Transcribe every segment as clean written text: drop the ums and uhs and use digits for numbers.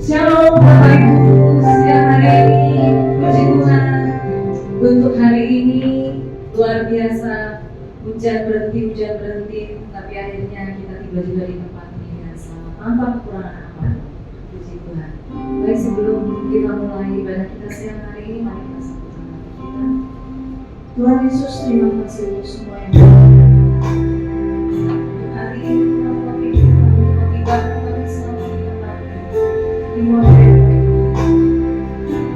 Shalom Bapak Ibu, siang hari ini puji Tuhan untuk hari ini luar biasa. Hujan berhenti, tapi akhirnya kita tiba juga di tempat ini dengan selamat tanpa kekurangan apa. Puji Tuhan. Baik, sebelum kita mulai ibadah kita siang hari ini, mari kita sambut sama kita. Tuhan Yesus, terima kasih untuk semua yang hari ini kita tiba kembali selamat di tempat ini.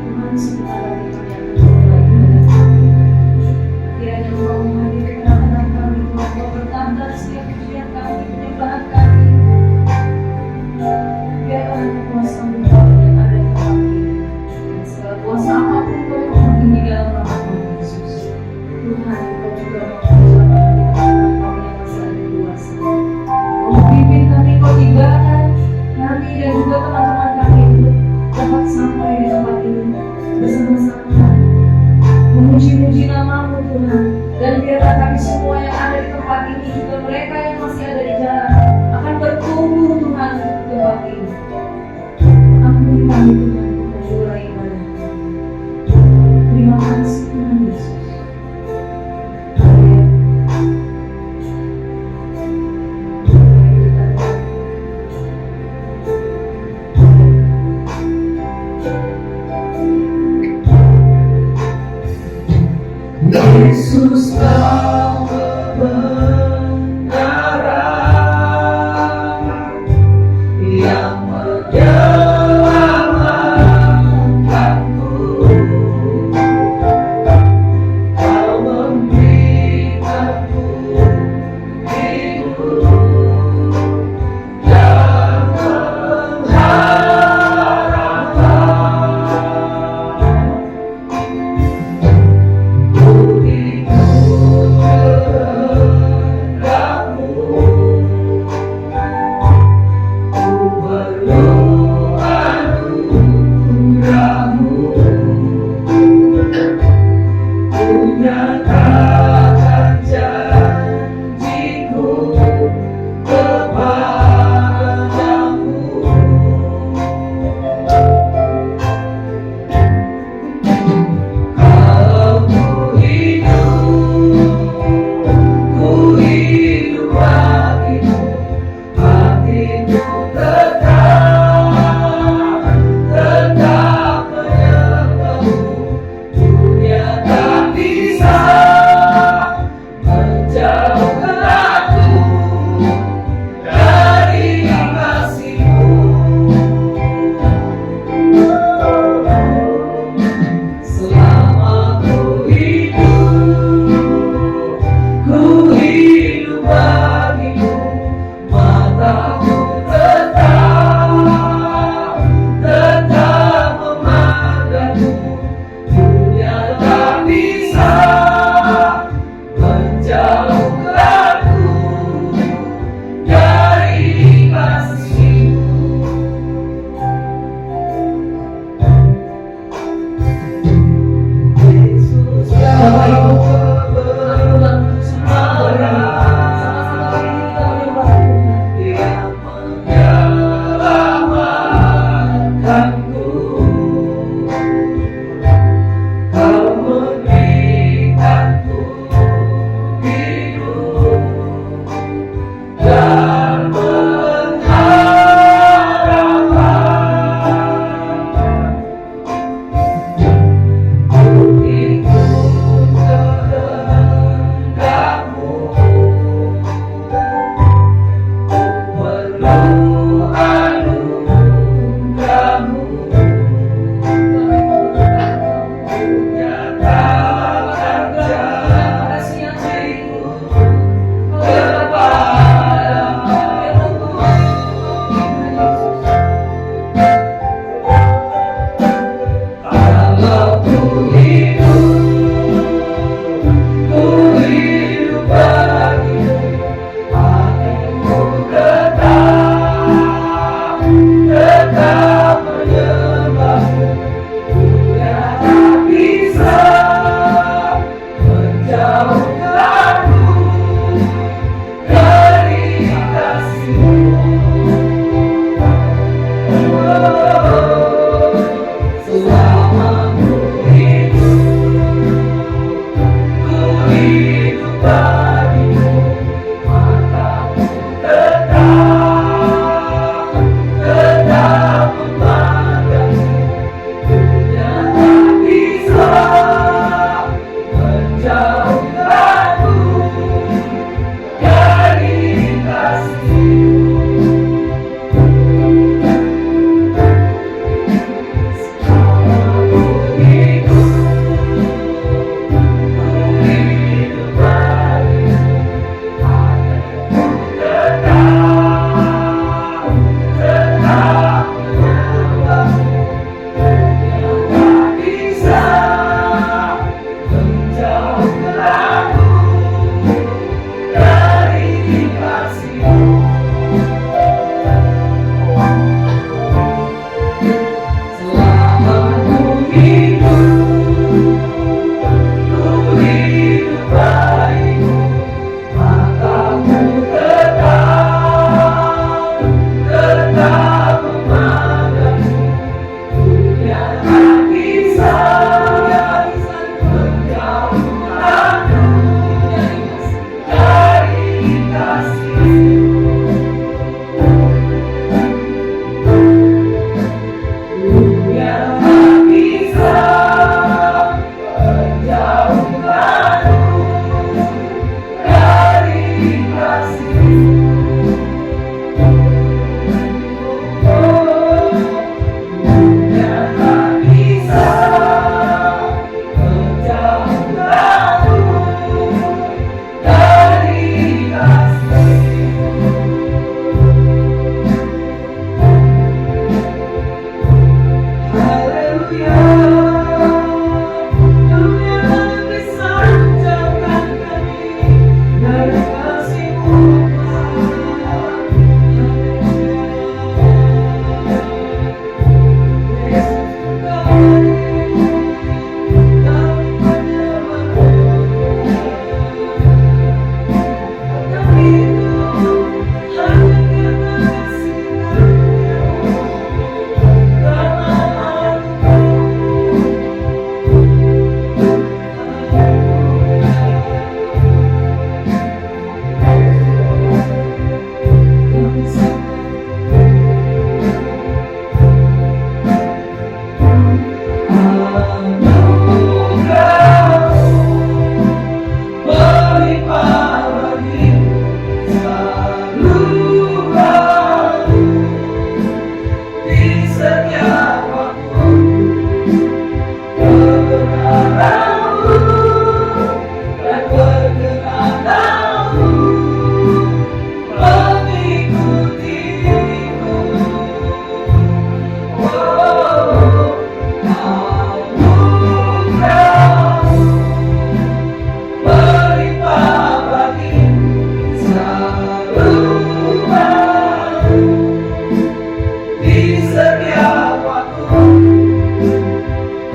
Tuhan sebentar lagi kami akan mulai ibadah kami. Kiranya Engkau menghadiri kedatangan kami, Tuhan, Engkau bertambah setiap pujian kami, penyembahan kami. Biarlah kuasa-Mu yang ada di tempat ini, dan segala kuasa apapun Kau mohon di dalam nama Tuhan Yesus. Tuhan, Engkau juga mengucapkan di tengah-tengah kami yang masih ada di luar sana. Kau pimpin kami, Kau tinggalkan kami dan juga teman-teman kami untuk dapat sampai di tempat ini bersama-sama memuji-muji nama-Mu Tuhan. Dan biarlah kami semua yang ada di tempat ini, juga mereka yang masih ada di jalan, akan bertumbuh Tuhan untuk tempat ini. Ampuni kami Tuhan, kita mulai ibadah. Terima kasih Tuhan Yesus. Amin. Yesus kau kebenaran yang menyelamatkanku. Kau memberikanku hidup dan pengharapan.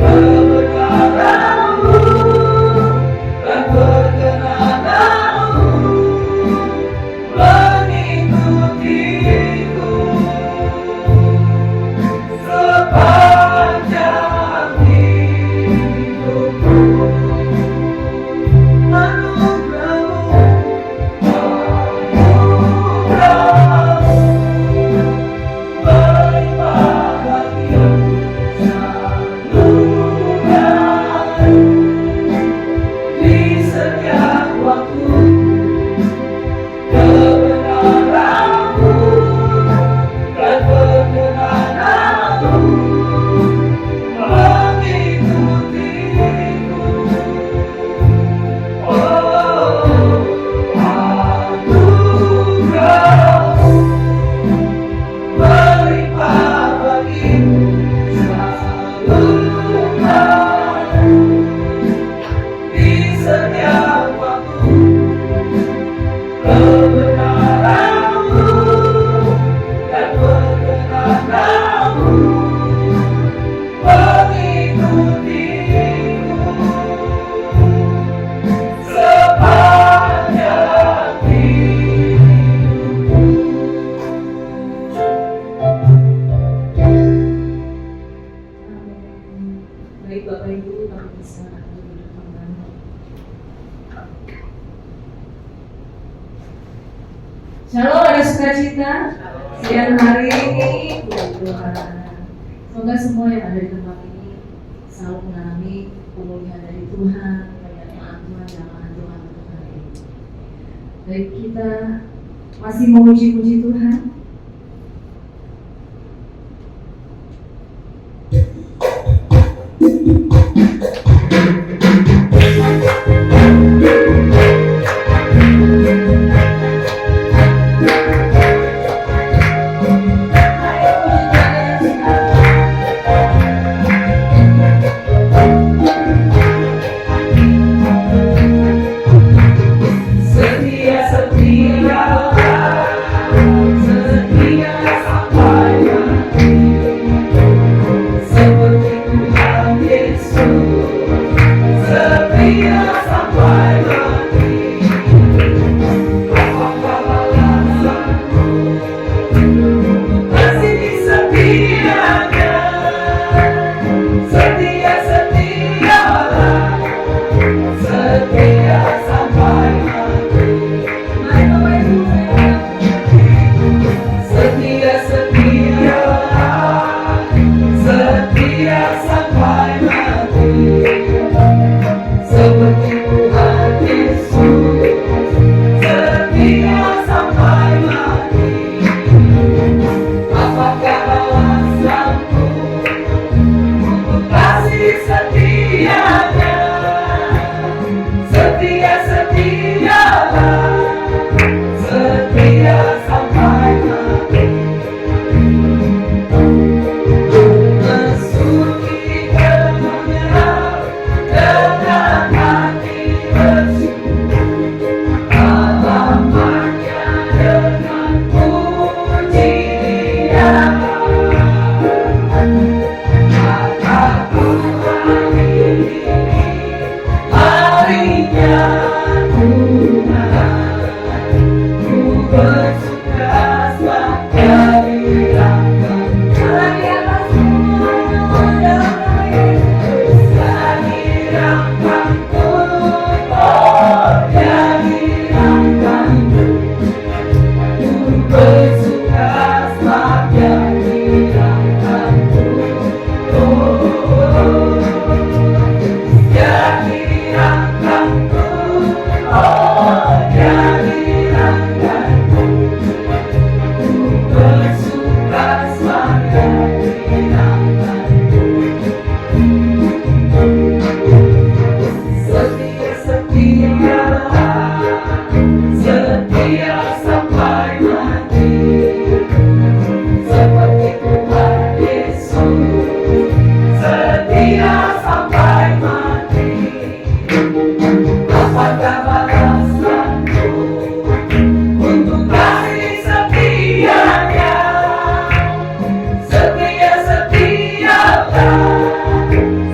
kebenaran-Mu dan perkenanan-Mu mengikutiku sepanjang hidupku. Anugerah-Mu, anugerah-Mu berlimpah bagiku salungan di setiap waktu. Kebenaran-Mu dan perkenanan-Mu mengikutiku. Oh, anugerah-Mu berlimpah bagiku salungan di setiap waktu. Kebenaran-Mu dan perkenanan-Mu mengikutiku sepanjang hidupku. Baik Bapak Ibu, kami bisa duduk kembali. Shalom, ada sukacita siang hari ini, puji Tuhan. Semoga semua yang ada di tempat ini selalu mengalami pemulihan dari Tuhan, penyertaan Tuhan, jamahan Tuhan untuk hari ini. Baik, kita masih memuji-puji Tuhan. Setia-setia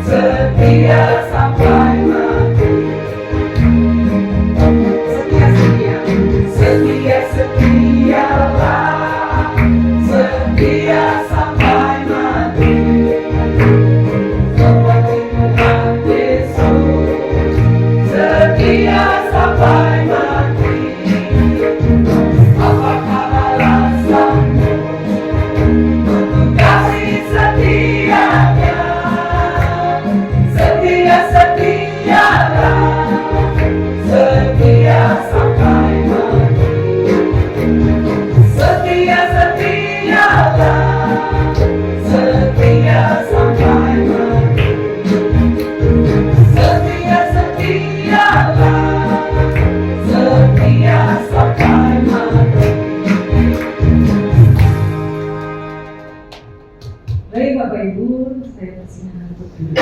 setia sampai mati. Setia setialah, setia sampai mati. Seperti Tuhan Yesus, setia sampai mati. Apakah alasanmu untuk kasih setianya? Setia-setialah, setia sampai mati. Setia-setialah, setia sampai mati. Setia-setialah, setia sampai mati. Baik Bapak Ibu, saya persilakan untuk duduk.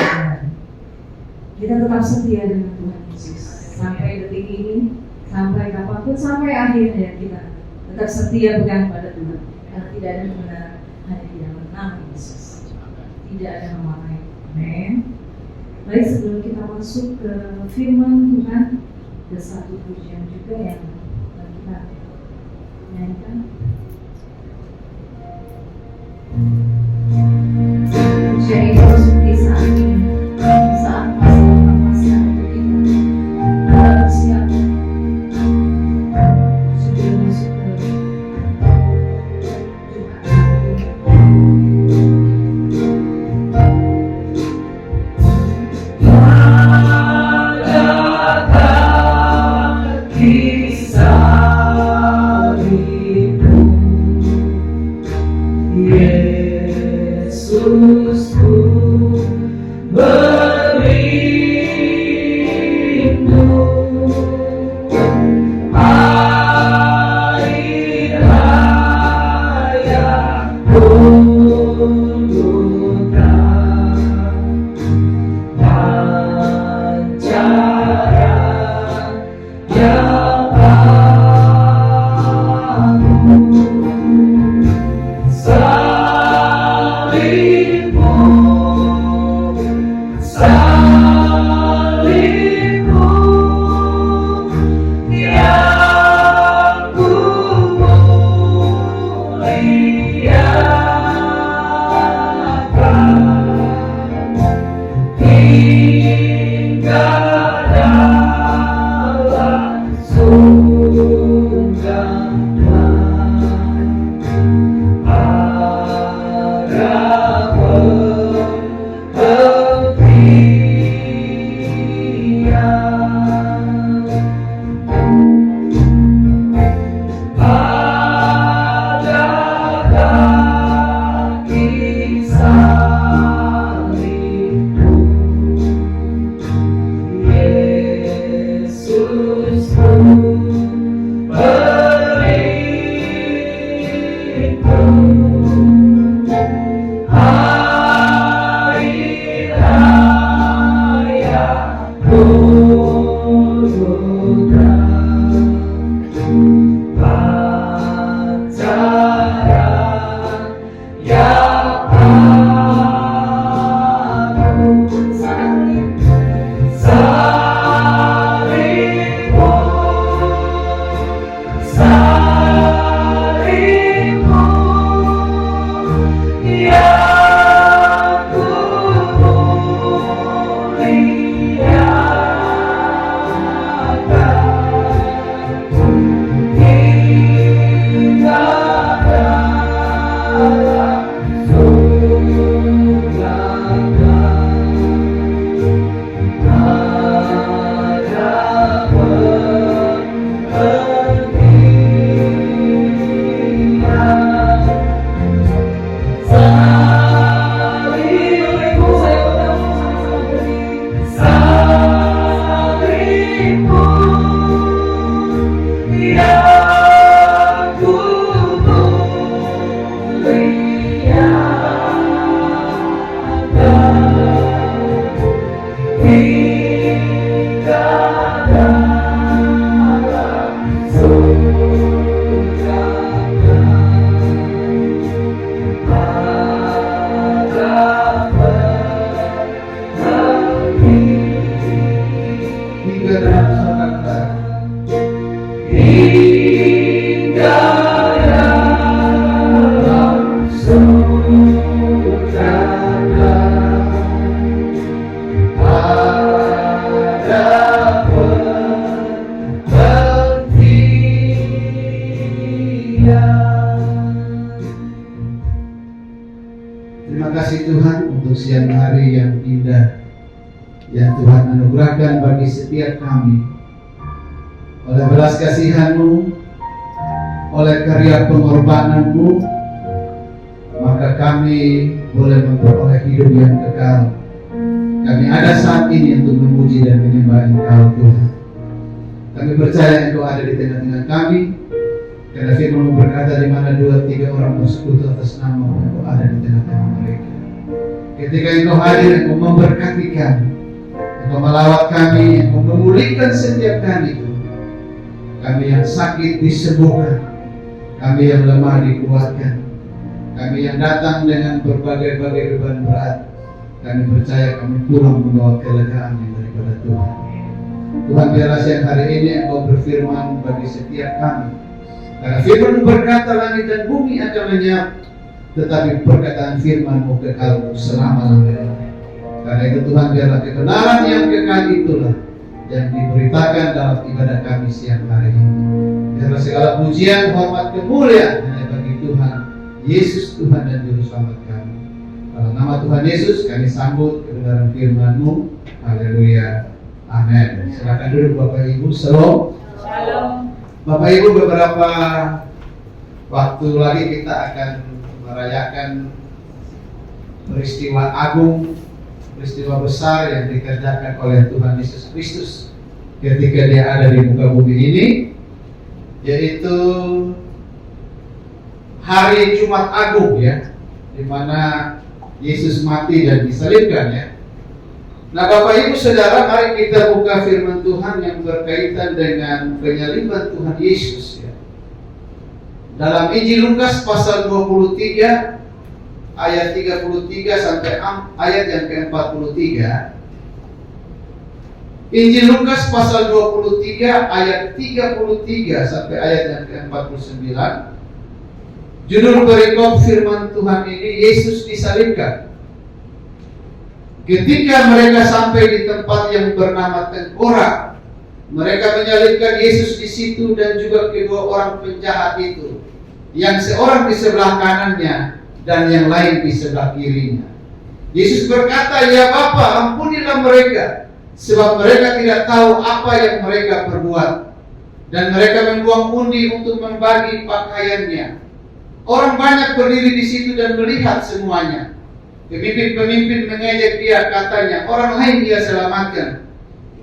Kita tetap setia dengan Tuhan Yesus sampai detik ini, sampai kapanpun, sampai akhir hayat kita. Tetap setia pegang pada Tuhan, karena tidak ada kebenaran hanya di dalam nama Yesus. Tidak ada nama lain. Amin. Baik, sebelum kita masuk ke firman Tuhan, ada satu pujian juga yang kita nyanyikan. Pujian ini seperti saat ini, saat masa-masa untuk kita. Kita bersiap sebelum masuk ke Yesusku berindu, air hayat pulutan, pancaran yang agung. Ada Tuhan untuk siang hari yang indah yang Tuhan anugerahkan bagi setiap kami. Oleh belas kasihan-Mu, oleh karya pengorbanan-Mu, maka kami boleh memperoleh hidup yang kekal. Kami ada saat ini untuk memuji dan menyembah Engkau Tuhan. Kami percaya Engkau ada di tengah-tengah kami, karena firman-Mu berkata, di mana 2-3 orang bersekutu atas nama-Mu, Engkau ada di tengah-tengah mereka. Ketika Engkau hadir, Engkau memberkati kami, Engkau melawat kami, Engkau memulihkan setiap kami itu. Kami yang sakit disembuhkan, kami yang lemah dikuatkan, kami yang datang dengan berbagai-bagai beban berat. Kami percaya kami pulang membawa kelegaan yang daripada Tuhan. Tuhan, biarlah siang hari ini Engkau berfirman bagi setiap kami. Karena firman-Mu berkata, langit dan bumi akan lenyap, tetapi perkataan firman-Mu kekal selama-lamanya. Karena itu Tuhan, biarlah kebenaran yang kekal itulah yang diberitakan dalam ibadah kami siang hari ini. Biarlah segala pujian, hormat, kemuliaan hanya bagi Tuhan Yesus, Tuhan dan Juru Selamat kami. Dalam nama Tuhan Yesus kami sambut kebenaran firman-Mu. Haleluya. Amin. Silakan duduk Bapak Ibu. Shalom. Shalom. Bapak Ibu, beberapa waktu lagi kita akan merayakan peristiwa agung, peristiwa besar yang dikerjakan oleh Tuhan Yesus Kristus ketika Dia ada di muka bumi ini, yaitu hari Jumat Agung, ya, di mana Yesus mati dan disalibkan, ya. Nah, Bapak Ibu Saudara, mari kita buka firman Tuhan yang berkaitan dengan penyaliban Tuhan Yesus, ya. Dalam Injil Lukas pasal 23 ayat 33 sampai ayat yang ke-43. Injil Lukas pasal 23 ayat 33 sampai ayat yang ke-49. Judul perikop firman Tuhan ini, Yesus disalibkan. Ketika mereka sampai di tempat yang bernama Tengkorak, mereka menyalibkan Yesus di situ dan juga kedua orang penjahat itu, yang seorang di sebelah kanannya dan yang lain di sebelah kirinya. Yesus berkata, "Ya Bapa, ampunilah mereka, sebab mereka tidak tahu apa yang mereka perbuat." Dan mereka membuang undi untuk membagi pakaiannya. Orang banyak berdiri di situ dan melihat semuanya. Pemimpin-pemimpin mengejek Dia, katanya, "Orang lain Dia selamatkan.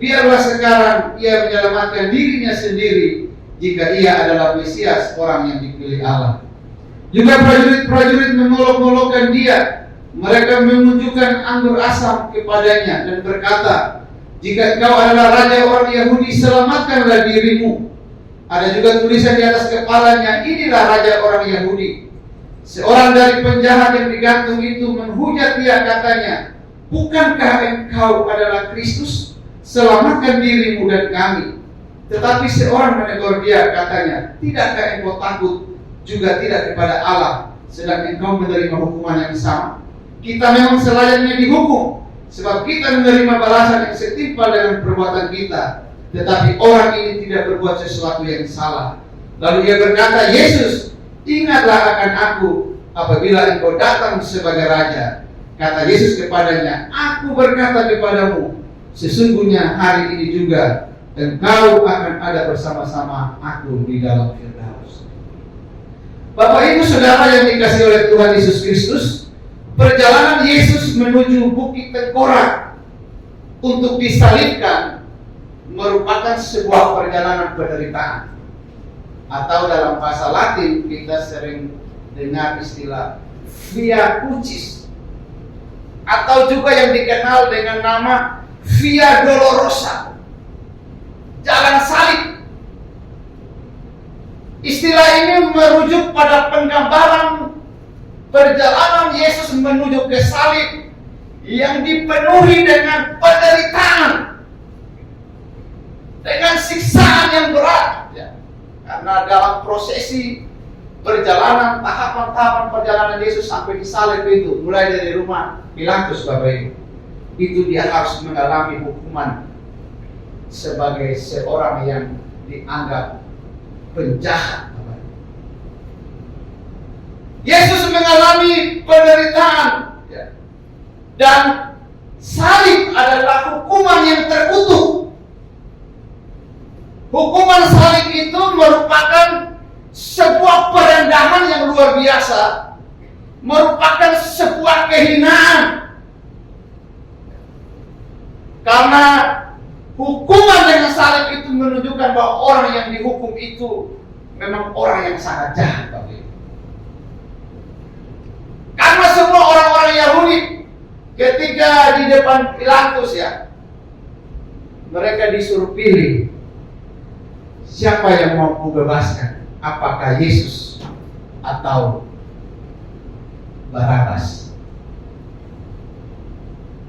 Biarlah sekarang Ia menyelamatkan dirinya sendiri, jika Ia adalah Mesias, orang yang dipilih Allah." Juga prajurit-prajurit mengolok-olokkan Dia. Mereka menunjukkan anggur asam kepadanya dan berkata, "Jika Engkau adalah raja orang Yahudi, selamatkanlah dirimu." Ada juga tulisan di atas kepalanya, "Inilah raja orang Yahudi." Seorang dari penjahat yang digantung itu menghujat Dia, katanya, "Bukankah Engkau adalah Kristus? Selamatkan dirimu dan kami." Tetapi seorang menegur Dia, katanya, "Tidakkah Engkau takut juga tidak kepada Allah, sedang Engkau menerima hukuman yang sama? Kita memang selayaknya dihukum, sebab kita menerima balasan yang setimpal dengan perbuatan kita. Tetapi orang ini tidak berbuat sesuatu yang salah." Lalu Ia berkata, "Yesus, ingatlah akan aku apabila Engkau datang sebagai raja." Kata Yesus kepadanya, "Aku berkata kepadamu, sesungguhnya hari ini juga Engkau akan ada bersama-sama aku di dalam Firdaus." Bapak Ibu Saudara yang dikasihi oleh Tuhan Yesus Kristus, perjalanan Yesus menuju Bukit Tengkorak untuk disalibkan merupakan sebuah perjalanan penderitaan. Atau dalam bahasa Latin kita sering dengar istilah Via Crucis, atau juga yang dikenal dengan nama Via Dolorosa, jalan salib. Istilah ini merujuk pada penggambaran perjalanan Yesus menuju ke salib yang dipenuhi dengan penderitaan, dengan siksaan yang berat, ya. Karena dalam prosesi perjalanan, tahapan-tahapan perjalanan Yesus sampai disalib itu, mulai dari rumah Pilatus, Bapak Ibu, itu Dia harus mengalami hukuman sebagai seorang yang dianggap penjahat. Yesus mengalami penderitaan, ya. Dan salib adalah hukuman yang terkutuk. Hukuman salib itu merupakan sebuah perendahan yang luar biasa, merupakan sebuah kehinaan. Karena hukuman dengan salib itu menunjukkan bahwa orang yang dihukum itu memang orang yang sangat jahat, Bapak Ibu. Karena semua orang-orang Yahudi ketika di depan Pilatus mereka disuruh pilih siapa yang mau kubebaskan, apakah Yesus atau Barabas.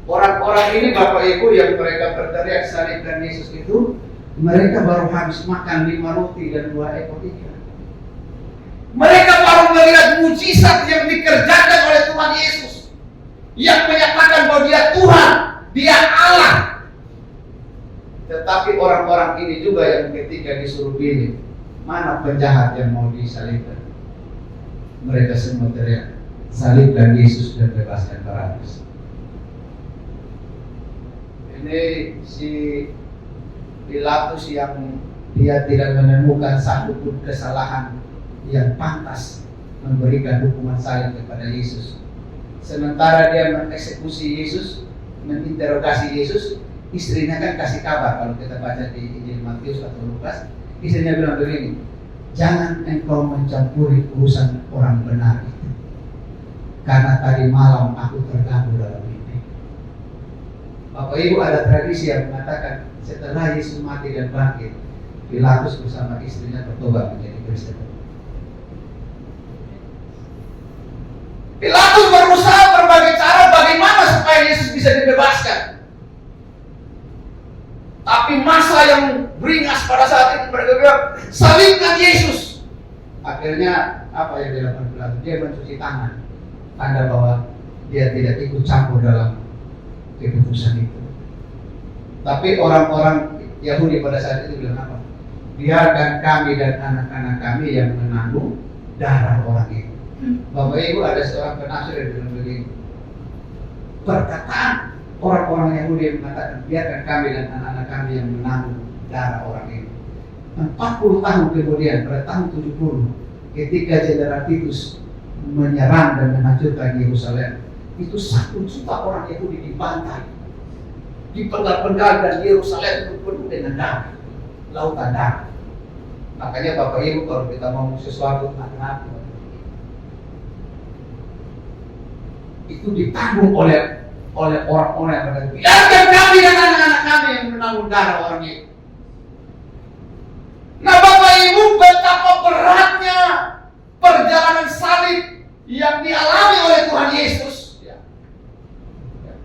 Orang-orang ini Bapak Ibu yang mereka berteriak salibkan Yesus itu, mereka baru habis makan 5 roti dan 2 ekor ikan. Mereka baru melihat mujizat yang dikerjakan oleh Tuhan Yesus, yang menyatakan bahwa Dia Tuhan, Dia Allah. Tetapi orang-orang ini juga yang ketika disuruh pilih mana penjahat yang mau disalibkan, mereka semua teriak, salibkan Yesus dan bebaskan Barabas. Ini si Pilatus yang dia tidak menemukan satupun kesalahan yang pantas memberikan hukuman salib kepada Yesus. Sementara dia mengeksekusi Yesus, menginterogasi Yesus, istrinya kan kasih kabar. Kalau kita baca di Injil Matius atau Lukas, istrinya bilang begini, jangan engkau mencampuri urusan orang benar itu, karena tadi malam aku terganggu dalam mimpi. Bapak Ibu, ada tradisi yang mengatakan setelah Yesus mati dan bangkit, Pilatus bersama istrinya bertobat menjadi Kristen. Pilatus berusaha berbagai cara bagaimana supaya Yesus bisa dibebaskan. Tapi masa yang beringas pada saat itu mereka bilang, salibkan Yesus. Akhirnya apa yang dilakukan Pilatus? Dia mencuci tangan, tanda bahwa dia tidak ikut campur dalam keputusan itu. Tapi orang-orang Yahudi pada saat itu bilang apa? Biarkan kami dan anak-anak kami yang menanggung darah orang itu. Bapak Ibu, ada seorang penafsir yang bilang begini, perkataan orang-orang Yahudi yang mengatakan biarkan kami dan anak-anak kami yang menanggung darah orang itu. 40 tahun kemudian, pada tahun 70, ketika Jenderal Titus menyerang dan menghancurkan Yerusalem, itu 1 juta orang Yahudi dibantai, dipenggal-penggal, dan Yerusalem itu penuh dengan darah, lautan darah. Makanya Bapak Ibu, kalau kita mau sesuatu hati-hati, itu ditanggung oleh orang-orang yang berkata, biarkan kami dan anak-anak kami yang menanggung darah orang itu. Nah Bapak Ibu, betapa beratnya perjalanan salib yang dialami oleh Tuhan Yesus.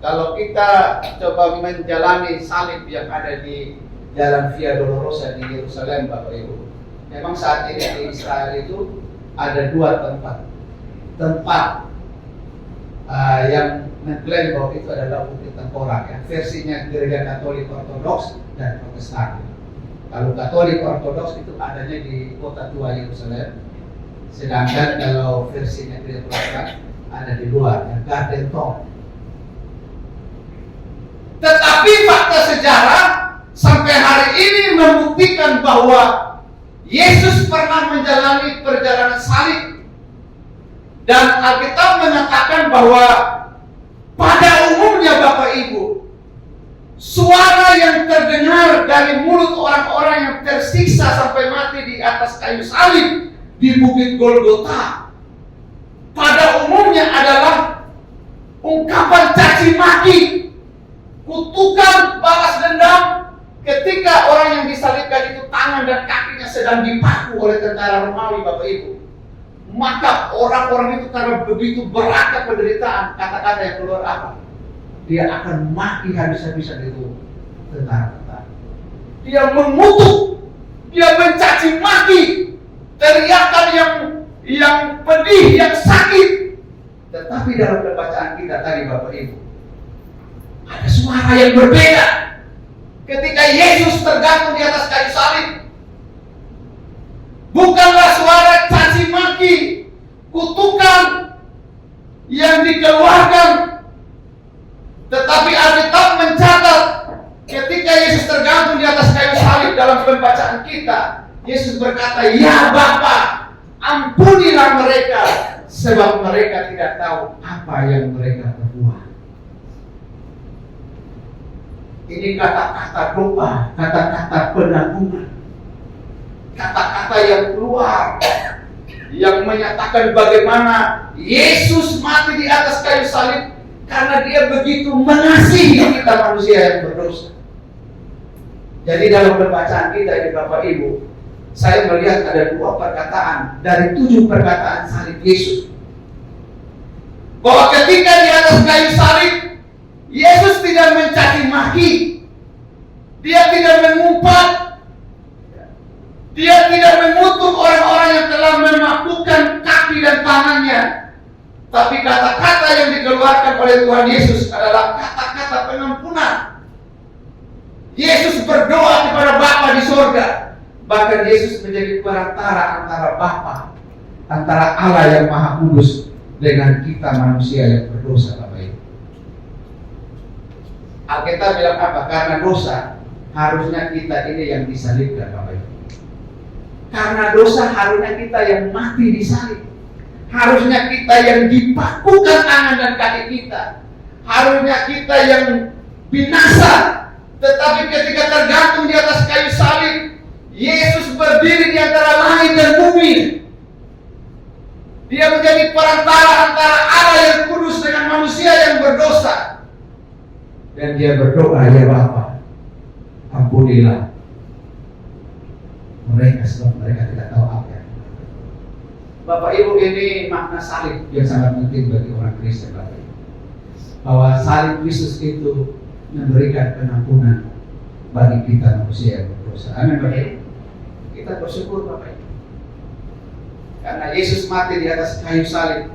Kalau kita coba menjalani salib yang ada di Jalan Via Dolorosa di Yerusalem, Bapak Ibu, memang saat ini di Israel itu ada 2 tempat yang mengklaim bahwa itu adalah bukti tengkorak, versinya Gereja Katolik Ortodoks dan Protestan. Kalau Katolik Ortodoks itu adanya di Kota Tua Yerusalem, sedangkan kalau versinya Gereja Protestan ada di luar, yang Garden Tomb. Tetapi fakta sejarah sampai hari ini membuktikan bahwa Yesus pernah menjalani perjalanan salib. Dan Alkitab mengatakan bahwa pada umumnya Bapak Ibu, suara yang terdengar dari mulut orang-orang yang tersiksa sampai mati di atas kayu salib di Bukit Golgota, pada umumnya adalah ungkapan caci maki, kutukan, balas dendam, ketika orang yang disalibkan itu tangan dan kakinya sedang dipaku oleh tentara Romawi, Bapak Ibu. Maka orang-orang itu karena begitu beratnya penderitaan, kata-kata yang keluar apa? Dia akan mati habis-habisan itu tentara-tentara. Dia mengutuk, dia mencaci maki, teriakan yang pedih, yang sakit. Tetapi dalam pembacaan kita tadi Bapak Ibu, ada suara yang berbeda. Ketika Yesus tergantung di atas kayu salib, bukanlah suara caci maki, kutukan yang dikeluarkan Tetapi Alkitab mencatat ketika Yesus tergantung di atas kayu salib dalam pembacaan kita, Yesus berkata, "Ya Bapa, ampunilah mereka, sebab mereka tidak tahu apa yang mereka perbuat." Ini kata-kata doa, kata-kata penanggungan, kata-kata yang keluar, yang menyatakan bagaimana Yesus mati di atas kayu salib karena Dia begitu mengasihi kita manusia yang berdosa. Jadi dalam pembacaan kita ini Bapak Ibu, saya melihat ada 2 perkataan dari 7 perkataan salib Yesus. Bahwa ketika di atas kayu salib, Yesus tidak mencaci maki, Dia tidak mengumpat, Dia tidak mengutuk orang-orang yang telah memakbukkan kaki dan tangannya. Tapi kata-kata yang dikeluarkan oleh Tuhan Yesus adalah kata-kata pengampunan. Yesus berdoa kepada Bapa di sorga. Bahkan Yesus menjadi perantara antara Bapa, antara Allah yang Maha Kudus dengan kita manusia yang berdosa, Bapak Ibu. Alkitab bilang apa? Karena dosa harusnya kita ini yang disalibkan, Bapak Ibu. Karena dosa harusnya kita yang mati disalib. Harusnya kita yang dipakukan tangan dan kaki kita. Harusnya kita yang binasa. Tetapi ketika tergantung di atas kayu salib, Yesus berdiri di antara langit dan bumi. Dia menjadi perantara antara Allah yang kudus dengan manusia yang berdosa. Dan Dia berdoa, "Ya Bapa, ampunilah mereka sebab mereka tidak tahu apa." Bapak Ibu, ini makna salib yang sangat penting bagi orang Kristen, Bapak Ibu. Bahwa salib Kristus itu memberikan penampunan bagi kita manusia yang berdosa. Amin, Bapak Ibu. Kita bersyukur, Bapak Ibu. Karena Yesus mati di atas kayu salib,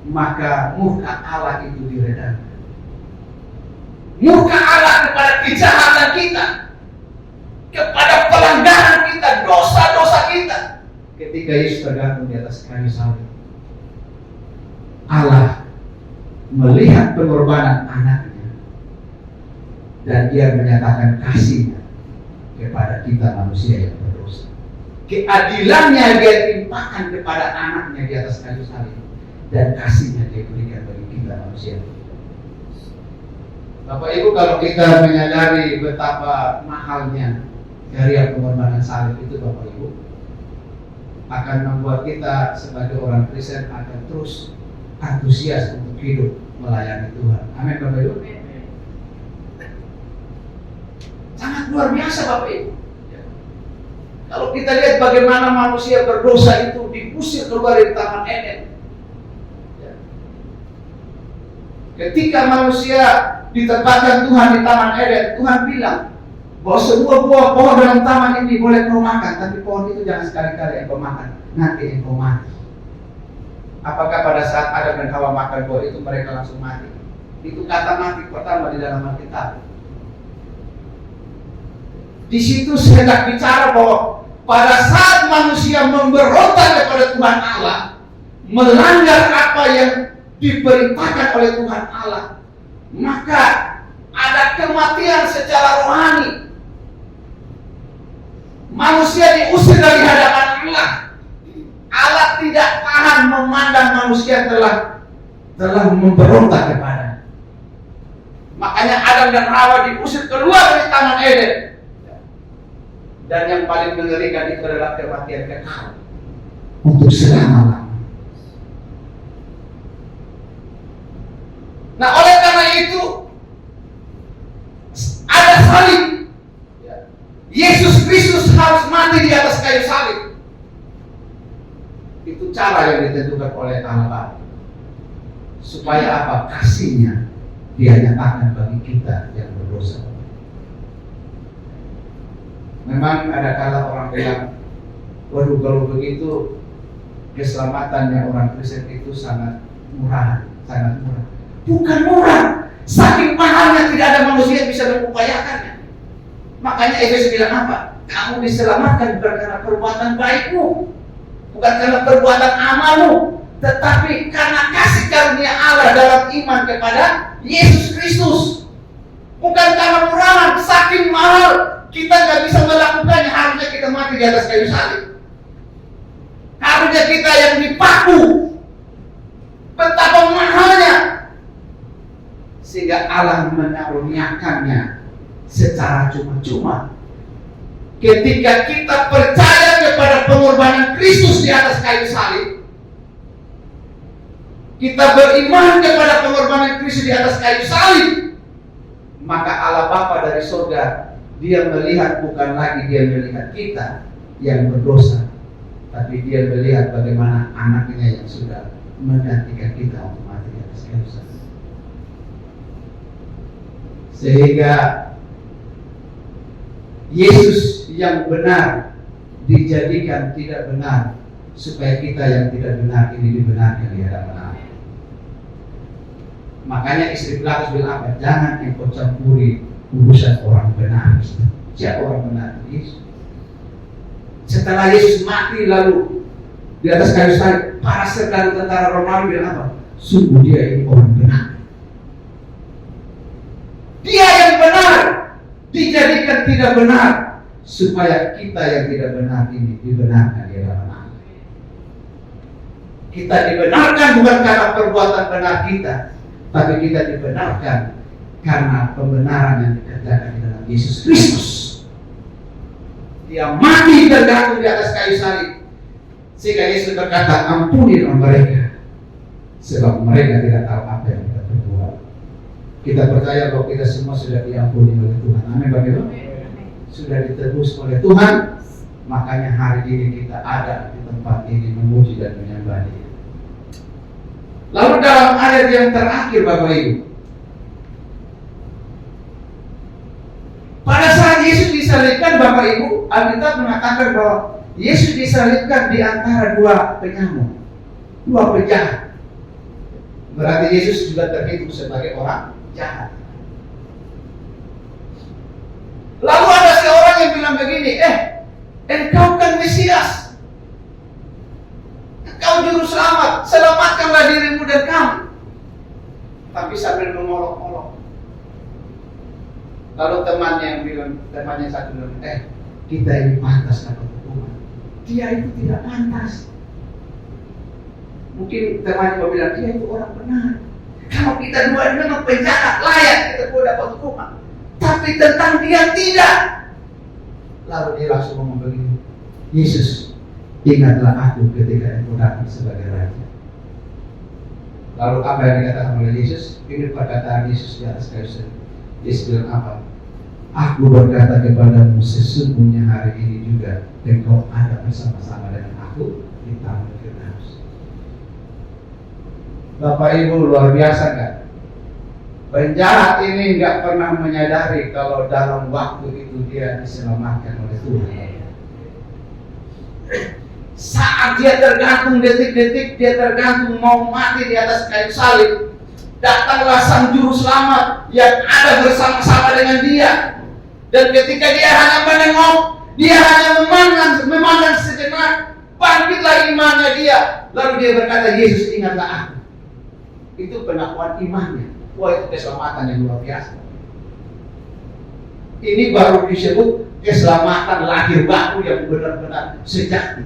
maka murka Allah itu diredam. Murka Allah kepada kejahatan kita, kepada pelanggaran kita, dosa-dosa kita. Ketika Yesus tergantung di atas kayu salib, Allah melihat pengorbanan anaknya dan Dia menyatakan kasih-Nya kepada kita manusia yang berdosa. Keadilannya Dia timpakan kepada anaknya di atas kayu salib, dan kasih-Nya Dia berikan bagi kita manusia. Bapak Ibu, kalau kita menyadari betapa mahalnya karya pengorbanan salib itu, Bapak Ibu, akan membuat kita sebagai orang Kristen akan terus antusias untuk hidup melayani Tuhan. Amin, Bapak Ibu. Sangat luar biasa, Bapak Ibu. Kalau kita lihat bagaimana manusia berdosa itu diusir keluar dari Taman Eden. Ketika manusia ditempatkan Tuhan di Taman Eden, Tuhan bilang bahwa semua buah pohon dalam taman ini boleh kau makan, tapi pohon itu jangan sekali-kali engkau makan, nanti engkau mati. Apakah pada saat Adam dan Hawa makan buah itu mereka langsung mati? Itu kata mati pertama di dalam Alkitab. Di situ hendak bicara bahwa pada saat manusia memberontak kepada Tuhan Allah, melanggar apa yang diperintahkan oleh Tuhan Allah, maka ada kematian secara rohani. Manusia diusir dari hadapan Allah. Allah tidak tahan memandang manusia telah memberontak kepada. Makanya Adam dan Hawa diusir keluar dari Taman Eden. Dan yang paling mengerikan itu adalah kematian kekal untuk selama-lamanya. Nah, oleh karena itu ada salib. Yesus Kristus harus mati di atas kayu salib. Itu cara yang ditentukan oleh Allah, supaya apa? Kasih-Nya Dia nyatakan bagi kita yang berdosa. Memang ada kala orang bilang, waduh, kalau begitu keselamatannya orang Kristen itu sangat murah, sangat murah. Bukan murah, saking mahalnya tidak ada manusia yang bisa mengupayakannya. Makanya Efesus bilang apa? Kamu diselamatkan bukan karena perbuatan baikmu, bukan karena perbuatan amalmu, tetapi karena kasih karunia Allah dalam iman kepada Yesus Kristus. mati di atas kayu salib. Harusnya kita yang dipaku. Betapa mahalnya. Sehingga Allah mengaruniakannya secara cuma-cuma. Ketika kita percaya kepada pengorbanan Kristus di atas kayu salib, kita beriman kepada pengorbanan Kristus di atas kayu salib, maka Allah Bapa dari surga, Dia melihat bukan lagi Dia melihat kita yang berdosa, tapi Dia melihat bagaimana anaknya yang sudah menggantikan kita untuk mati di atas kayu salib. Sehingga Yesus yang benar dijadikan tidak benar, supaya kita yang tidak benar ini dibenarkan di hadapan Allah. Makanya istri Pilatus bilang apa? Jangan engkau campuri urusan orang benar. Siapa orang benar? Yesus. Setelah Yesus mati lalu di atas kayu salib, para serta tentara Romawi bilang apa? Sungguh dia ini orang benar. Dia yang benar dijadikan tidak benar, supaya kita yang tidak benar ini dibenarkan di hadapan Allah. Kita dibenarkan bukan karena perbuatan benar kita, tapi kita dibenarkan karena pembenaran yang dikerjakan di dalam Yesus Kristus. Dia mati tergantung di atas kayu salib, sehingga Yesus berkata, ampunilah mereka, sebab mereka tidak tahu apa yang kita perbuat. Kita percaya bahwa kita semua sudah diampuni oleh Tuhan. Amin bagaimana? Sudah ditebus oleh Tuhan. Makanya hari ini kita ada di tempat ini memuji dan menyembah Dia. Lalu dalam ayat yang terakhir Bapak Ibu, pada saat Yesus disalibkan Bapak Ibu, Alkitab mengatakan bahwa Yesus disalibkan di antara dua penyamun, dua penjahat. Berarti Yesus juga terhitung sebagai orang jahat. Lalu ada seorang yang bilang begini, engkau kan Mesias, engkau juru selamat, selamatkanlah dirimu dan kami. Tapi sambil mengolok-olok. Lalu temannya satu bilang, kita ini pantas dapat hukuman. Dia itu tidak pantas. Mungkin temannya bilang, dia itu orang benar. Kalau kita dua memang penjahat, layak kita boleh dapat hukuman. Tapi tentang dia tidak. Lalu dia langsung ngomong begini, Yesus, ingatlah aku ketika engkau datang sebagai Raja. Lalu apa yang dikatakan oleh Yesus? Ini perkataan Yesus di atas kayu salib. Yesus bilang apa? Aku berkata kepadamu, sesungguhnya hari ini juga engkau ada bersama-sama dengan aku di taman Firdaus. Bapak Ibu, luar biasa kan? Penjahat ini nggak pernah menyadari kalau dalam waktu itu dia diselamatkan oleh Tuhan. Saat dia tergantung detik-detik, dia tergantung mau mati di atas kayu salib, datanglah sang juru selamat yang ada bersama-sama dengan dia. Dan ketika dia hanya menengok, dia hanya memandang sejenak, bangkitlah imannya dia. Lalu dia berkata, Yesus ingatlah aku. Itu pengakuan imannya. Wah, itu keselamatan yang luar biasa. Ini baru disebut keselamatan lahir baru yang benar-benar sejati.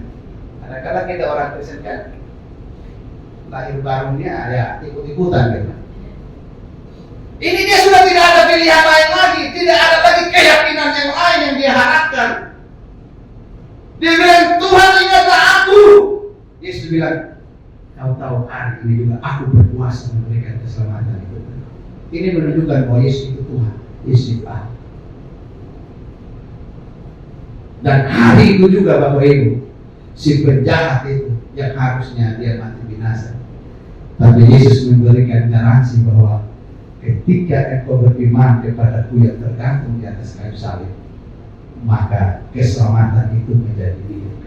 Kadang-kadang kita orang Kristen kan lahir barunya ya ikut-ikutan gitu. Ini dia sudah tidak ada pilihan lain lagi, tidak ada lagi keyakinan yang lain yang dia harapkan. Dia bilang, Tuhan ingatlah aku. Yesus bilang, kau tahu hari ini juga aku berkuasa memberikan keselamatan itu. Ini menunjukkan bahwa Yesus itu Tuhan, Yesus itu Allah. Dan hari itu juga Bapak Ibu, si penjahat itu yang harusnya dia mati binasa, tapi Yesus memberikan garansi bahwa ketika engkau beriman kepadaku yang tergantung di atas kayu salib, maka keselamatan itu menjadi milik.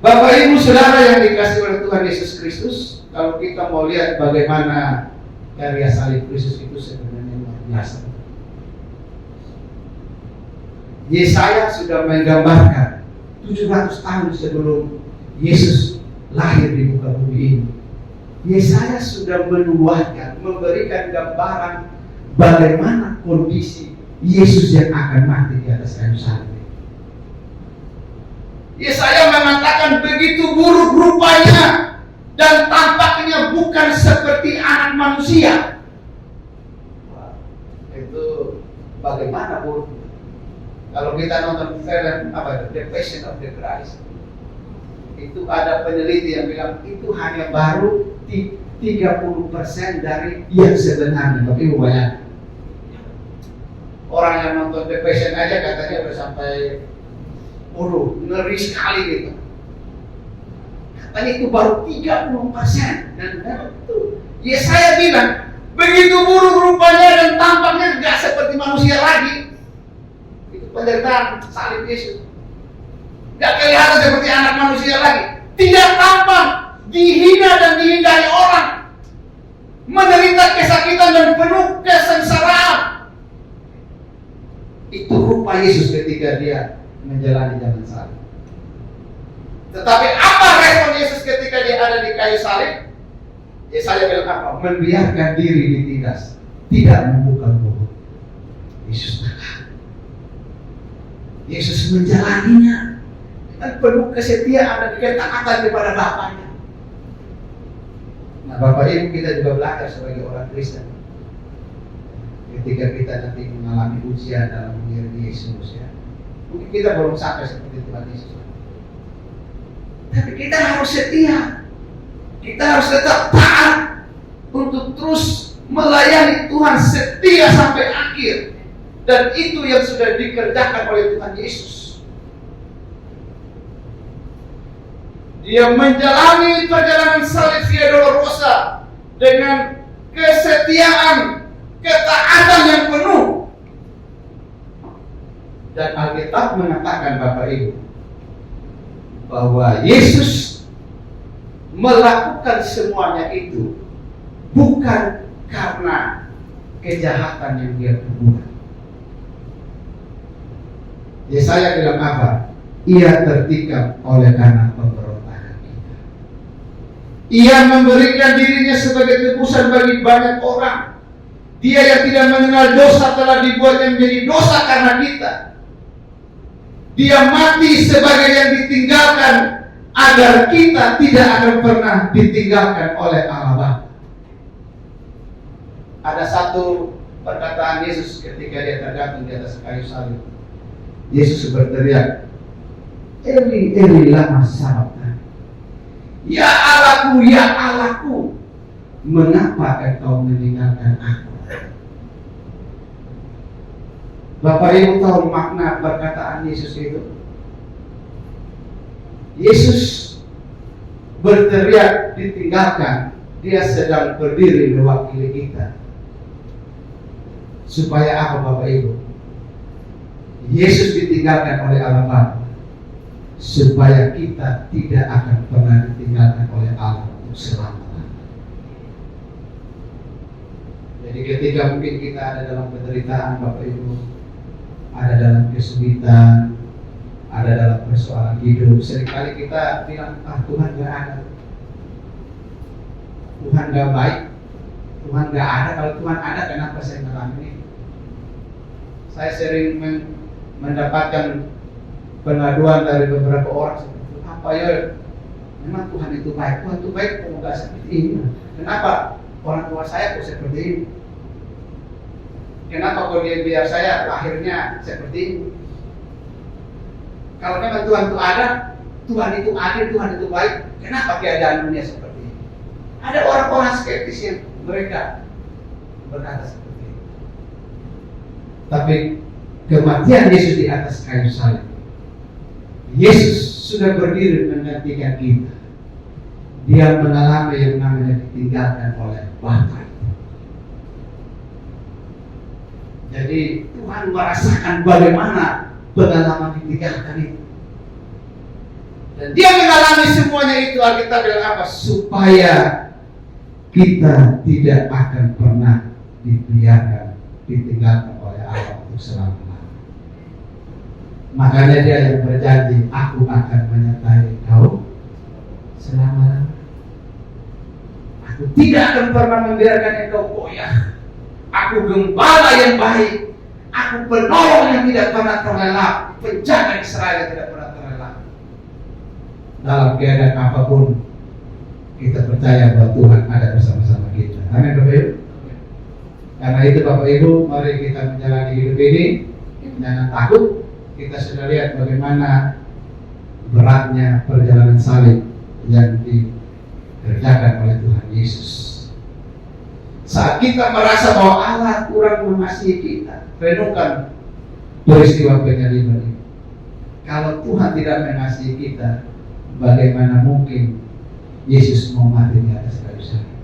Bapak Ibu Saudara yang dikasihi oleh Tuhan Yesus Kristus, kalau kita mau lihat bagaimana karya salib Kristus itu sebenarnya luar biasa. Yesaya sudah menggambarkan 700 tahun sebelum Yesus lahir di muka bumi ini. Yesaya sudah menubuatkan, memberikan gambaran bagaimana kondisi Yesus yang akan mati di atas kayu salib. Yesaya mengatakan begitu buruk rupanya dan tampaknya bukan seperti anak manusia. Wah, itu bagaimana buruk? Kalau kita nonton film The Passion of the Christ, itu ada peneliti yang bilang itu hanya baru 30% dari yang sebenarnya. Tapi banyak orang yang nonton The Passion aja katanya udah sampai ngeri sekali gitu. Katanya itu baru 30%. Dan itu Yesaya bilang begitu buruk rupanya dan tampaknya gak seperti manusia lagi. Itu penderitaan salib Yesus. Gak kelihatan seperti anak manusia lagi. Tidak tampak, dihina dan dihindari orang, menderita kesakitan dan penuh kesengsaraan. Itu rupa Yesus ketika dia menjalani jalan salib. Tetapi apa respon Yesus ketika dia ada di kayu salib? Yesaya bilang apa? Membiarkan diri ditindas, tidak membuka mulut. Yesus tahan. Yesus menjalaninya dan penuh kesetiaan dan ketaatan kepada Bapaknya. Nah, Bapak Ibu, kita juga belajar sebagai orang Kristen. Ketika kita nanti mengalami ujian dalam mengiringi Yesus, ya, mungkin kita belum sampai seperti Tuhan Yesus, tapi kita harus setia. Kita harus tetap taat untuk terus melayani Tuhan, setia sampai akhir. Dan itu yang sudah dikerjakan oleh Tuhan Yesus. Dia menjalani perjalanan salib Via Dolorosa dengan kesetiaan, ketaatan yang penuh. Dan Alkitab mengatakan, Bapak Ibu, bahwa Yesus melakukan semuanya itu bukan karena kejahatan yang dia perbuat. Yesaya bilang apa? Ia tertikam oleh karena pemberontakan kita. Ia memberikan dirinya sebagai tebusan bagi banyak orang. Dia yang tidak mengenal dosa telah dibuatnya menjadi dosa karena kita. Dia mati sebagai yang ditinggalkan agar kita tidak akan pernah ditinggalkan oleh Allah Bapa. Ada satu perkataan Yesus ketika dia tergantung di atas kayu salib. Yesus berteriak, Eli, Eli, lama sabachthani. Ya Allahku, mengapa engkau meninggalkan aku? Bapak Ibu tahu makna perkataan Yesus itu? Yesus berteriak ditinggalkan, dia sedang berdiri mewakili kita. Supaya apa Bapak Ibu? Yesus ditinggalkan oleh Allah Bapa, supaya kita tidak akan pernah ditinggalkan oleh Allah untuk selama-lamanya. Jadi ketika mungkin kita ada dalam penderitaan Bapak Ibu, ada dalam kesulitan, ada dalam persoalan hidup, seringkali kita bilang, Tuhan gak ada, Tuhan gak baik, Tuhan gak ada. Kalau Tuhan ada, kenapa saya mengalami ini? Saya sering mendapatkan pengaduan dari beberapa orang seperti, apa ya, memang Tuhan itu baik, Tuhan itu baik, kok gak seperti ini? Kenapa orang tua saya kok seperti ini? Kenapa kok dia biar saya akhirnya seperti ini? Kalau memang Tuhan itu ada, Tuhan itu adil, Tuhan itu baik, kenapa keadaan dunia seperti ini? Ada orang-orang skeptis yang mereka berkata seperti ini. Tapi kematian Yesus di atas kayu salib, Yesus sudah berdiri menggantikan kita. Dia mengalami yang namanya ditinggalkan oleh Bapa. Jadi Tuhan merasakan bagaimana pengalaman ditinggalkan itu. Dan dia mengalami semuanya itu. Alkitab bilang apa? Supaya kita tidak akan pernah dibiarkan ditinggalkan oleh Allah untuk selama-lamanya. Makanya dia yang berjanji, aku akan menyertai kau selama-lamanya. Aku tidak akan pernah membiarkan engkau goyah. Aku gembala yang baik, aku penolong yang tidak pernah terlelap, penjaga Israel yang tidak pernah terlelap. dalam keadaan apapun kita percaya bahwa Tuhan ada bersama-sama kita. Amin Bapak Ibu. Karena itu Bapak Ibu, mari kita menjalani hidup ini jangan takut. Kita sudah lihat bagaimana beratnya perjalanan salib yang dikerjakan oleh Tuhan Yesus. Saat kita merasa bahwa Allah kurang mengasihi kita, renungkan peristiwa penyaliban ini. Kalau Tuhan tidak mengasihi kita, bagaimana mungkin Yesus mau mati di atas kayu salib?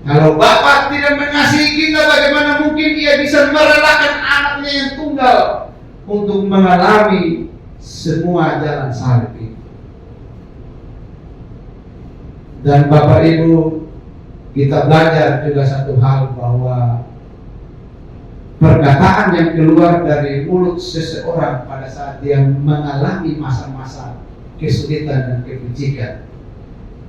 Kalau Bapa tidak mengasihi kita, bagaimana mungkin Ia bisa merelakan anaknya yang tunggal untuk mengalami semua jalan salib itu? Dan Bapak Ibu, kita belajar juga satu hal, bahwa perkataan yang keluar dari mulut seseorang pada saat dia mengalami masa-masa kesulitan dan kebujikan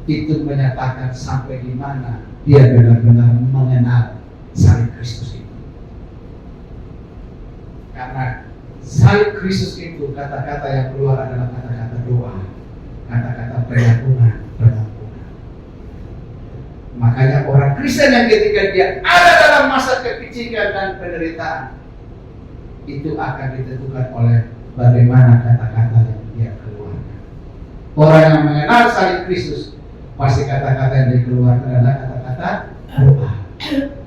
itu menyatakan sampai di mana dia benar-benar mengenal salib Kristus itu. Karena salib Kristus itu, kata-kata yang keluar adalah kata-kata doa, kata-kata pengampunan. Makanya orang Kristen yang ketika dia ada dalam masa kepicikan dan penderitaan, itu akan ditentukan oleh bagaimana kata-kata yang dia keluarkan. Orang yang mengenal salib Kristus, pasti kata-kata yang dikeluarkan adalah kata-kata doa,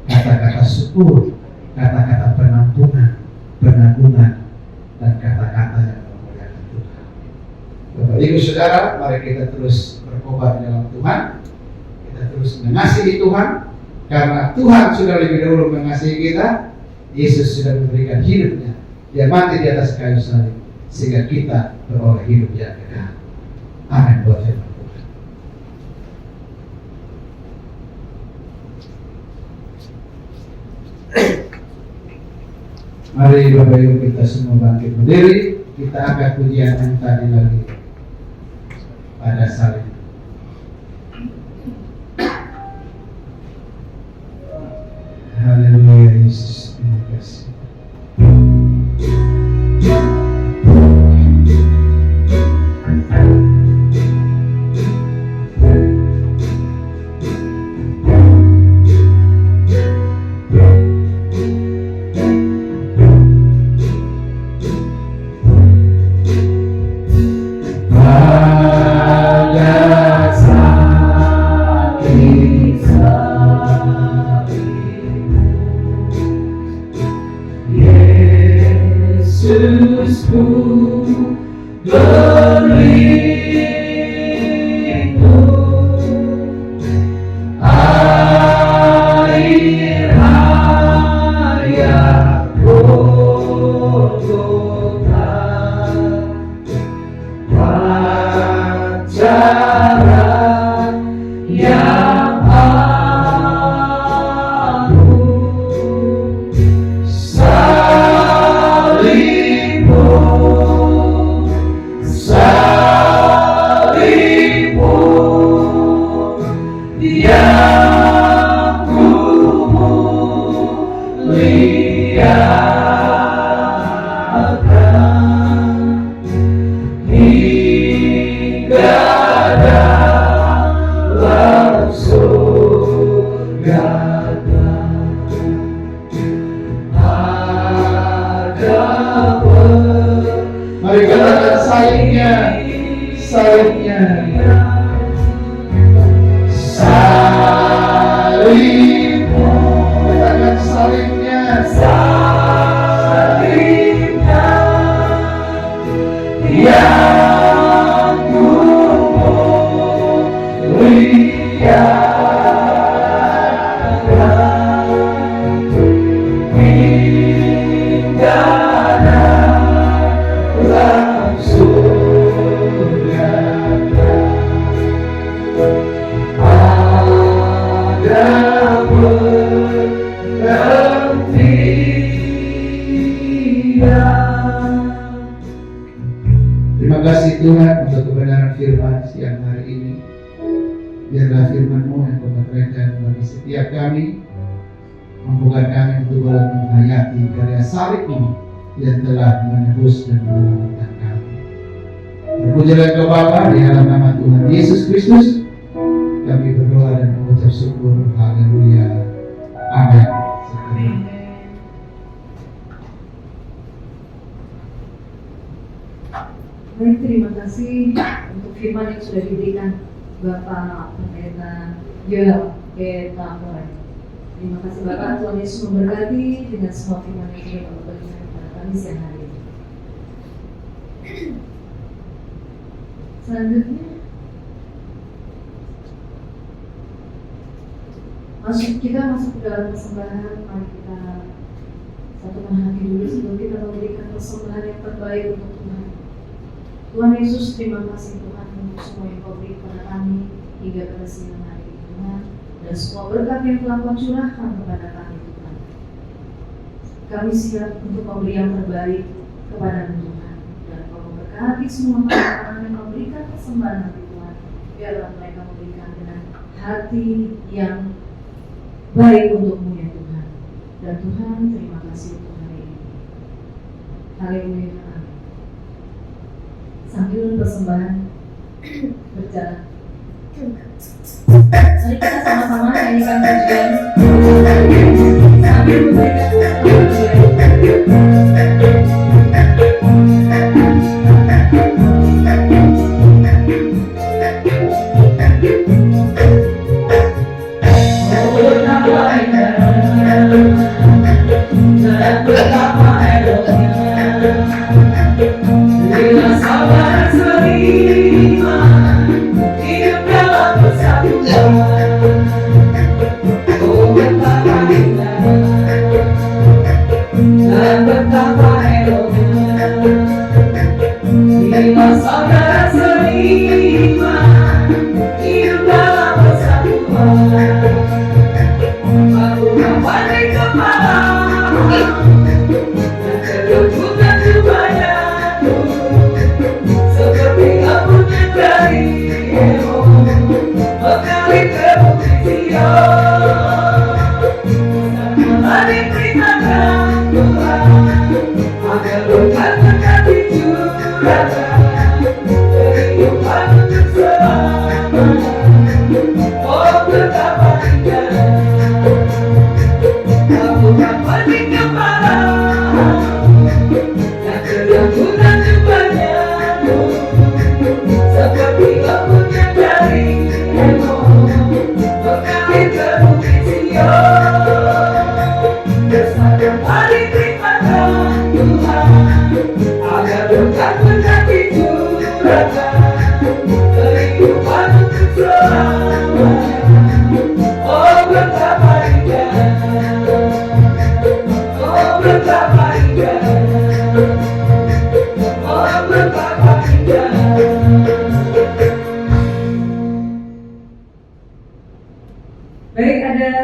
kata-kata syukur, kata-kata penampunan, pengampunan, dan kata-kata yang memuliakan Tuhan. Bapak Ibu Saudara, mari kita terus berkobar di dalam Tuhan. Kita terus mengasihi Tuhan, karena Tuhan sudah lebih dahulu mengasihi kita. Yesus sudah memberikan hidupnya, Dia mati di atas kayu salib sehingga kita beroleh hidup yang kekal. Amin. Buat firman Tuhan. Mari Bapak Ibu kita semua bangkit berdiri. Kita angkat pujian yang tadi lagi pada salib. Haleluya Yesus, terima kasih. Mari katakan salibnya, salibnya, salibmu. Katakan salibnya, salibnya, yang ku muliakan. Terima kasih Tuhan untuk kebenaran firman siang hari ini. Biarlah firman-Mu yang memberkati bagi setiap kami, mampukan kami untuk boleh menghayati karya salib ini yang telah menebus dan menyelamatkan kami. Terpujilah Engkau Bapa, di dalam nama Tuhan Yesus Kristus kami berdoa dan mengucap syukur. Haleluya. Amin. Baik, terima kasih untuk firman yang sudah diberikan Bapak Pendeta Joel Petapore. Terima kasih Bapak, Tuhan Yesus memberkati dengan semua firman yang sudah Bapak berikan kepada kami siang hari ini. Selanjutnya kita masuk ke dalam persembahan. Mari kita satukan hati dulu sebelum kita memberikan persembahan yang terbaik untuk Tuhan. Tuhan Yesus, terima kasih Tuhan untuk semua yang Kau beri kepada kami hingga pada siang hari ini Tuhan, dan semua berkat yang telah Kau curahkan kepada kami Tuhan. Kami siap untuk memberi yang terbaik kepada Tuhan, dan Kau memberkati semua orang yang Kau berikan persembahan nanti Tuhan. Biarlah mereka memberikan dengan hati yang baik untukmu ya Tuhan. Dan Tuhan, terima kasih untuk hari ini. Haleluya. Sambil persembahan berjalan, mari kita sama-sama nyanyikan pujian sambil memberikan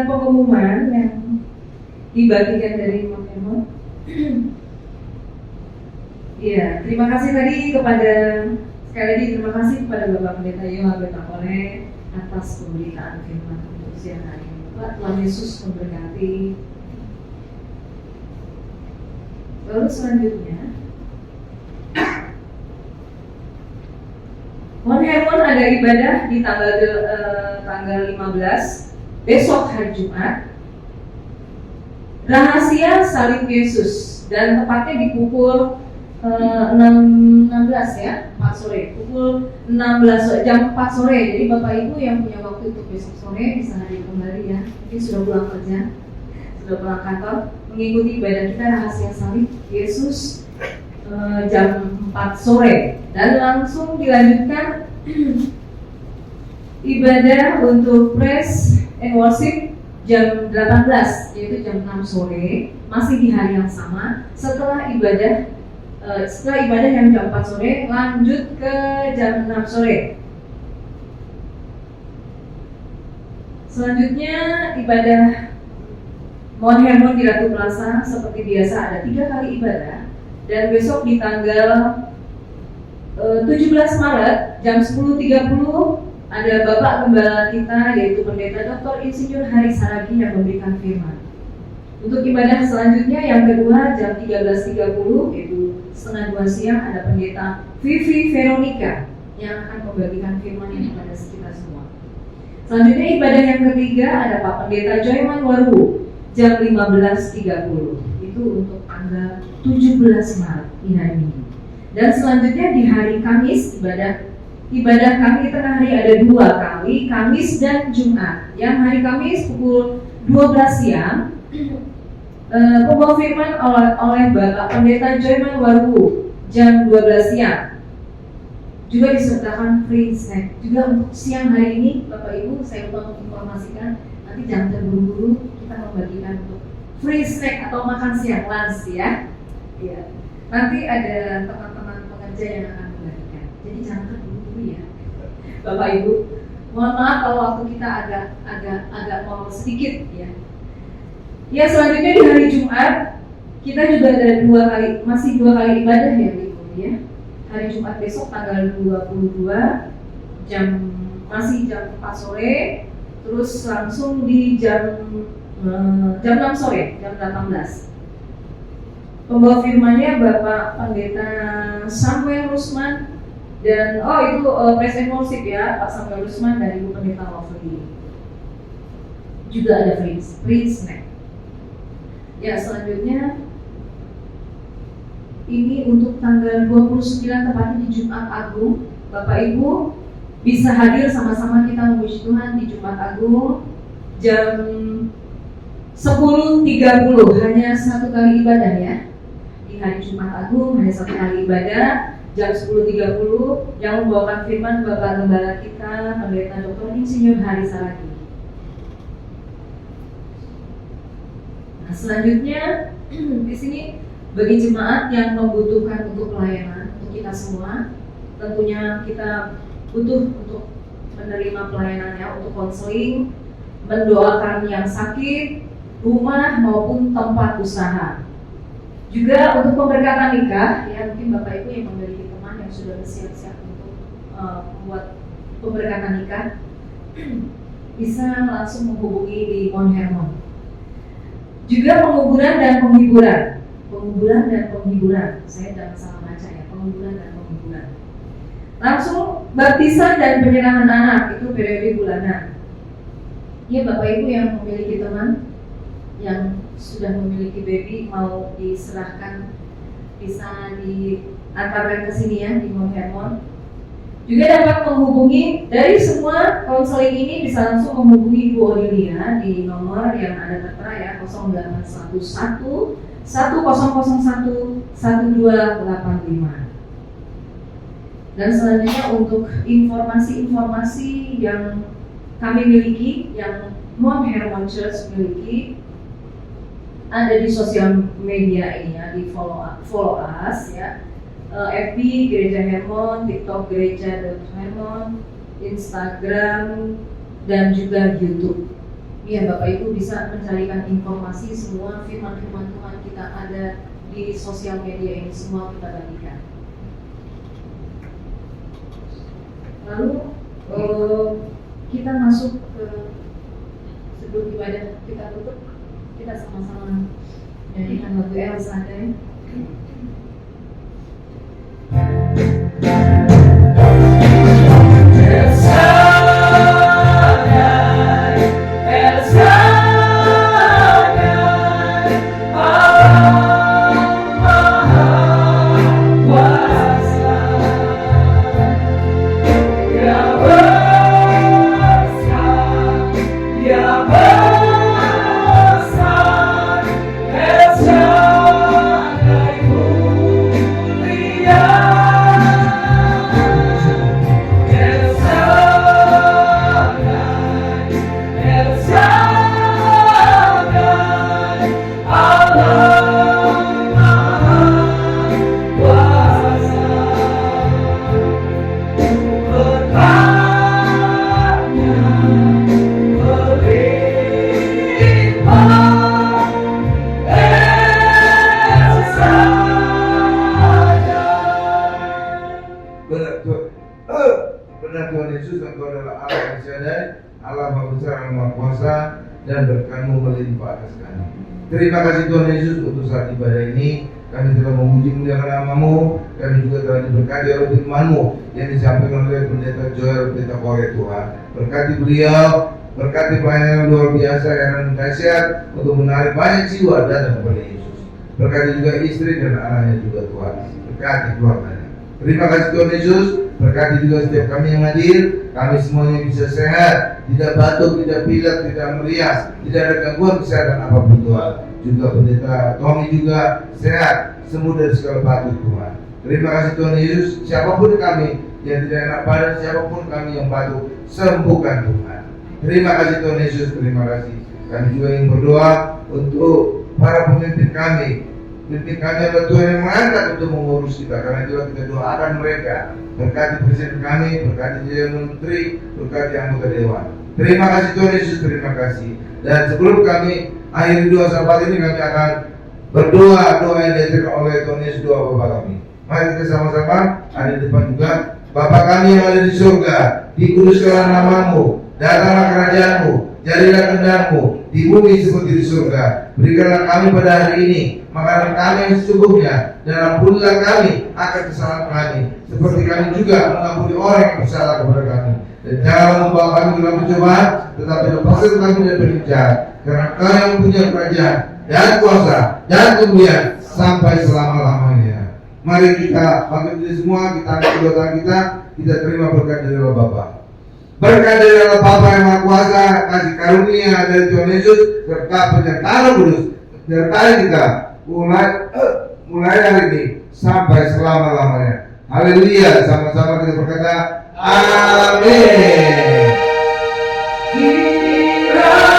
pengumuman yang dibagikan dari Mokemon. Iya, terima kasih tadi kepada sekali lagi terima kasih kepada Bapak Pendeta Joel Petapore atas pemberitaan firman untuk siang hari ini. Bapak, Tuhan Yesus memberkati. Lalu selanjutnya, Mon Hermon ada ibadah di tanggal 15 besok hari Jumat. Rahasia salib Yesus, dan tepatnya di pukul 16 ya, 4 sore. Pukul 16 sore, jam 4 sore. Jadi Bapak Ibu yang punya waktu untuk besok sore bisa hadir kembali ya. Mungkin sudah pulang kerja, sudah pulang kantor, mengikuti ibadah kita rahasia salib Yesus jam 4 sore. Dan langsung dilanjutkan ibadah untuk praise and worship jam 18, yaitu jam 6 sore, masih di hari yang sama. Setelah ibadah yang jam 4 sore, lanjut ke jam 6 sore. Selanjutnya ibadah Mon Hermon di Ratu Plaza seperti biasa ada 3 kali ibadah. Dan besok di tanggal 17 Maret jam 10.30 ada Bapak Gembala kita, yaitu Pendeta Dr. Insinyur Hari Saragi yang memberikan firman. Untuk ibadah selanjutnya yang kedua jam 13.30 yaitu setengah 2 siang ada pendeta Vivi Veronica yang akan membagikan firman yang kepada kita semua. Selanjutnya ibadah yang ketiga ada Pak Pendeta Joyman Waru jam 15.30 itu untuk tanggal 17 Maret di hari Minggu. Dan selanjutnya di hari Kamis ibadah kami di tengah hari ada 2 kali, Kamis dan Jumat. Yang hari Kamis pukul 12 siang pembawa firman oleh Bapak Pendeta Joyman Waru jam 12 siang. Juga disertakan free snack. Juga untuk siang hari ini Bapak Ibu saya lupa menginformasikan nanti jangan terburu-buru kita membagikan untuk free snack atau makan siang lunch ya. Iya. Nanti ada teman-teman pengerja yang akan membagikan. Jadi jangan terburu-buru ya. Bapak Ibu, mohon maaf kalau waktu kita agak molor sedikit ya. Ya selanjutnya di hari Jumat kita juga ada 2 kali ibadah ya Ibu ya. Hari Jumat besok tanggal 22 masih jam 4 sore, terus langsung di jam 6 sore, jam 18. Pembawa firmannya Bapak Pendeta Samuel Rusman dan itu praise and worship ya Pak Samuel Rusman dari Ibu Pendeta Lovely. Juga ada free snack. Ya selanjutnya ini untuk tanggal 29 tepatnya di Jumat Agung. Bapak Ibu bisa hadir sama-sama kita memuji Tuhan di Jumat Agung jam 10.30, hanya 1 kali ibadah ya. Di hari Jumat Agung hanya 1 kali ibadah jam 10.30 yang membawakan firman Bapak Gembala kita Pendeta Dr. Insinyur Hari Saragi. Nah, selanjutnya di sini bagi jemaat yang membutuhkan untuk pelayanan untuk kita semua, tentunya kita butuh untuk menerima pelayanannya untuk konseling, mendoakan yang sakit, rumah maupun tempat usaha. Juga untuk pemberkatan nikah, ya mungkin Bapak Ibu yang memiliki teman yang sudah bersiap-siap untuk membuat pemberkatan nikah, bisa langsung menghubungi di Mount Hermon. Juga penguburan dan penghiburan, saya jangan salah baca ya, penguburan dan penghiburan. Langsung baptisan dan penyerahan anak itu periode bulanan. Ya Bapak Ibu yang memiliki teman yang sudah memiliki baby mau diserahkan bisa diantarkan ke sini ya di Mount Hermon. Juga dapat menghubungi dari semua konseling ini bisa langsung menghubungi Ibu Odilia di nomor yang ada tertera ya 0811 1001 1285. Dan selanjutnya untuk informasi-informasi yang kami miliki, yang Mount Hermon Church miliki, ada di sosial media ini ya, di follow us ya. FB Gereja Hermon, TikTok Gereja.Hermon, Instagram dan juga YouTube. Ya Bapak Ibu bisa mencarikan informasi semua firman-firman Tuhan kita ada di sosial media ini semua kita bagikan. Lalu kita masuk ke sebelum ibadah kita tutup, kita sama-sama nyanyikan lagu Elsa Day. Besar, atas kami. Terima kasih Tuhan Yesus untuk saat ibadah ini. Kami telah memuji muliakan nama-Mu. Kami juga telah diberkati oleh firman-Mu yang disampaikan oleh Pendeta Joel, Pendeta Kore Tuhan. Berkati beliau, berkati pelayanan yang luar biasa yang dahsyat untuk menarik banyak jiwa datang kepada Yesus. Berkati juga istri dan anaknya juga Tuhan. Berkati keluarganya. Terima kasih Tuhan Yesus. Berkati juga setiap kami yang hadir. Kami semuanya bisa sehat, tidak batuk, tidak pilek, tidak merias, tidak ada gangguan kesehatan apapun Tuhan. Juga Pendeta Tommy juga sehat, sembuh dari segala batuk Tuhan. Terima kasih Tuhan Yesus. Siapapun kami yang tidak enak badan, siapapun kami yang batuk, sembuhkan Tuhan. Terima kasih Tuhan Yesus. Terima kasih. Kami juga ingin berdoa untuk para pemimpin kami. Pemimpin kami adalah Tuhan yang mengangkat untuk mengurus kita. Karena itulah kita doakan mereka. Berkati presiden kami, berkati jajaran menteri, berkati anggota dewan. Terima kasih Tuhan Yesus. Terima kasih. Dan sebelum kami akhiri doa sahabat ini, kami akan berdoa doa yang diajarkan oleh Tuhan Yesus, doa Bapa kami. Mari kita sama-sama ada di depan juga. Bapa kami yang ada di surga, dikuduskanlah nama-Mu, datanglah kerajaan-Mu, jadilah kehendak-Mu di bumi seperti di surga. Berikanlah kami pada hari ini makanan kami yang secukupnya, dan ampunilah kami akan kesalahan kami, seperti kami juga mengampuni orang yang bersalah kepada kami. Dan jangan membawa kami dalam pencobaan, tetapi lepaskan kami dari penjahat. Karena Kau yang punya kerajaan dan kuasa dan kemuliaan sampai selama-lamanya. Mari kita bangkit diri semua, kita angkat kedua tangan kita terima berkat dari Allah Bapa. Berkat dari Allah Bapa yang Maha Kuasa, kasih karunia dari Tuhan Yesus, serta penyertaan Roh Kudus menyertai kita mulai hari ini sampai selama-lamanya. Haleluya, sama-sama kita berkata amin. Kiranya